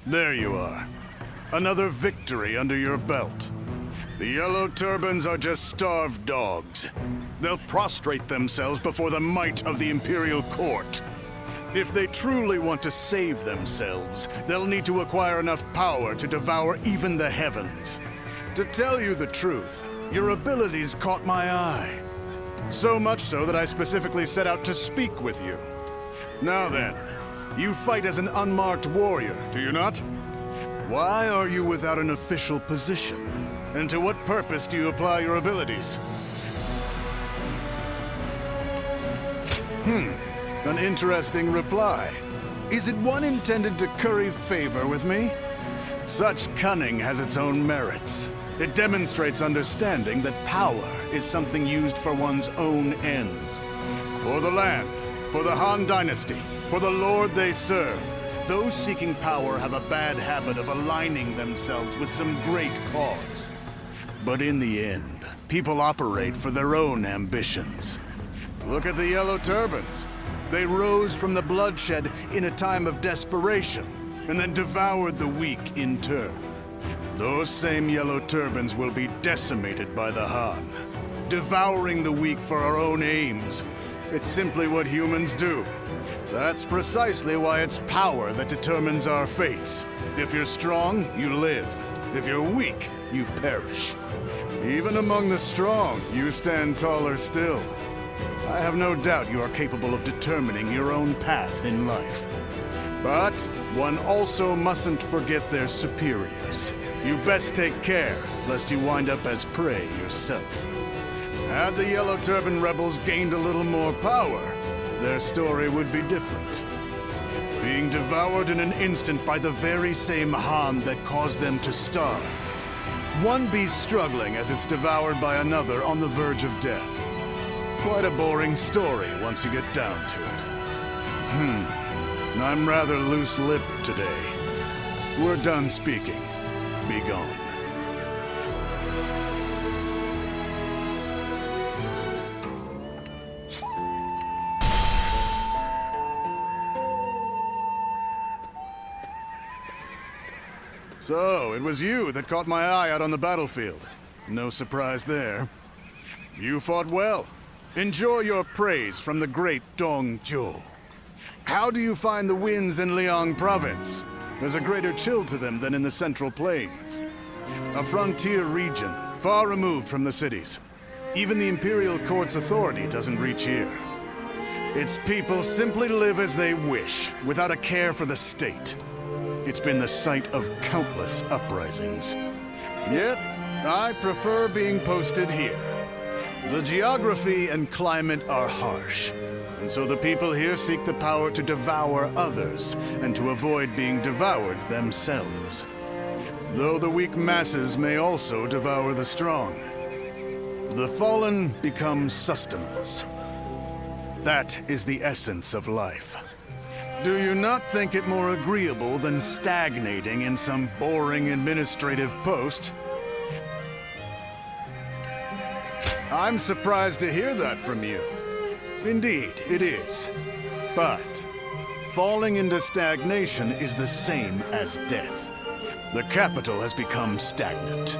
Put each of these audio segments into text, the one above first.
There you are. Another victory under your belt. The Yellow Turbans are just starved dogs. They'll prostrate themselves before the might of the Imperial Court. If they truly want to save themselves, they'll need to acquire enough power to devour even the heavens. To tell you the truth, your abilities caught my eye. So much so that I specifically set out to speak with you. Now then, you fight as an unmarked warrior, do you not? Why are you without an official position? And to what purpose do you apply your abilities? An interesting reply. Is it one intended to curry favor with me? Such cunning has its own merits. It demonstrates understanding that power is something used for one's own ends. For the land, for the Han Dynasty, for the Lord they serve. Those seeking power have a bad habit of aligning themselves with some great cause. But in the end, people operate for their own ambitions. Look at the Yellow Turbans. They rose from the bloodshed in a time of desperation, and then devoured the weak in turn. Those same Yellow Turbans will be decimated by the Han, devouring the weak for our own aims. It's simply what humans do. That's precisely why it's power that determines our fates. If you're strong, you live. If you're weak, you perish. Even among the strong, you stand taller still. I have no doubt you are capable of determining your own path in life. But one also mustn't forget their superiors. You best take care, lest you wind up as prey yourself. Had the Yellow Turban rebels gained a little more power, their story would be different. Being devoured in an instant by the very same Han that caused them to starve. One beast struggling as it's devoured by another on the verge of death. Quite a boring story once you get down to it. I'm rather loose-lipped today. We're done speaking. Be gone. So, it was you that caught my eye out on the battlefield. No surprise there. You fought well. Enjoy your praise from the great Dong Zhuo. How do you find the winds in Liang province? There's a greater chill to them than in the Central Plains. A frontier region, far removed from the cities. Even the Imperial Court's authority doesn't reach here. Its people simply live as they wish, without a care for the state. It's been the site of countless uprisings. Yet, I prefer being posted here. The geography and climate are harsh, and so the people here seek the power to devour others, and to avoid being devoured themselves. Though the weak masses may also devour the strong. The fallen become sustenance. That is the essence of life. Do you not think it more agreeable than stagnating in some boring administrative post? I'm surprised to hear that from you. Indeed, it is. But falling into stagnation is the same as death. The capital has become stagnant.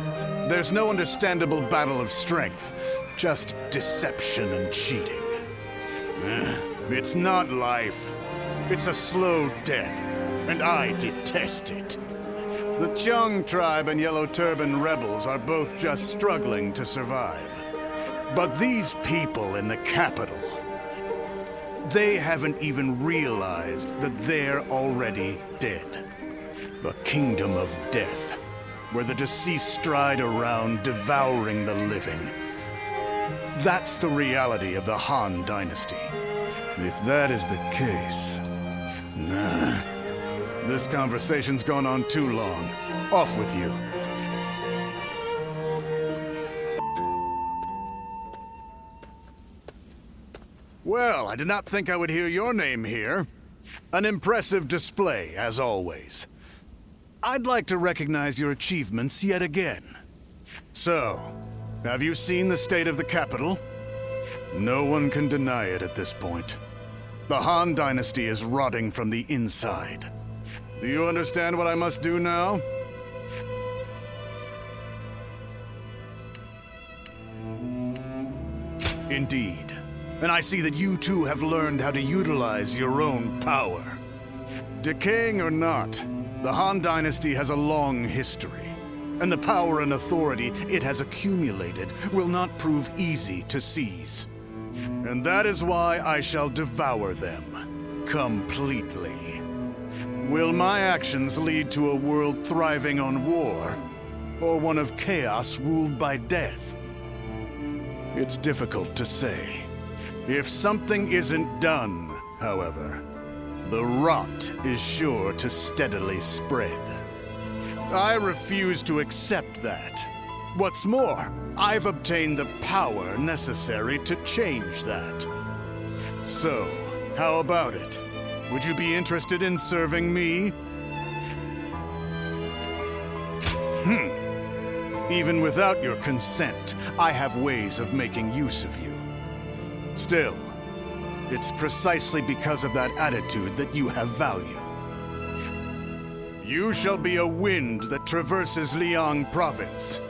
There's no understandable battle of strength, just deception and cheating. It's not life. It's a slow death, and I detest it. The Chung tribe and Yellow Turban rebels are both just struggling to survive. But these people in the capital, they haven't even realized that they're already dead. A kingdom of death, where the deceased stride around, devouring the living. That's the reality of the Han Dynasty. If that is the case... Nah. This conversation's gone on too long. Off with you. Well, I did not think I would hear your name here. An impressive display, as always. I'd like to recognize your achievements yet again. So, have you seen the state of the capital? No one can deny it at this point. The Han Dynasty is rotting from the inside. Do you understand what I must do now? Indeed. And I see that you too have learned how to utilize your own power. Decaying or not, the Han Dynasty has a long history, and the power and authority it has accumulated will not prove easy to seize. And that is why I shall devour them completely. Will my actions lead to a world thriving on war, or one of chaos ruled by death? It's difficult to say. If something isn't done, however, the rot is sure to steadily spread. I refuse to accept that. What's more, I've obtained the power necessary to change that. So, how about it? Would you be interested in serving me? Even without your consent, I have ways of making use of you. Still, it's precisely because of that attitude that you have value. You shall be a wind that traverses Liang Province,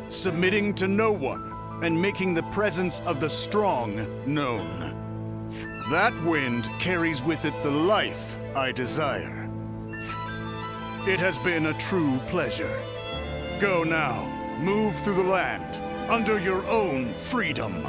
submitting to no one and making the presence of the strong known. That wind carries with it the life I desire. It has been a true pleasure. Go now, move through the land, under your own freedom.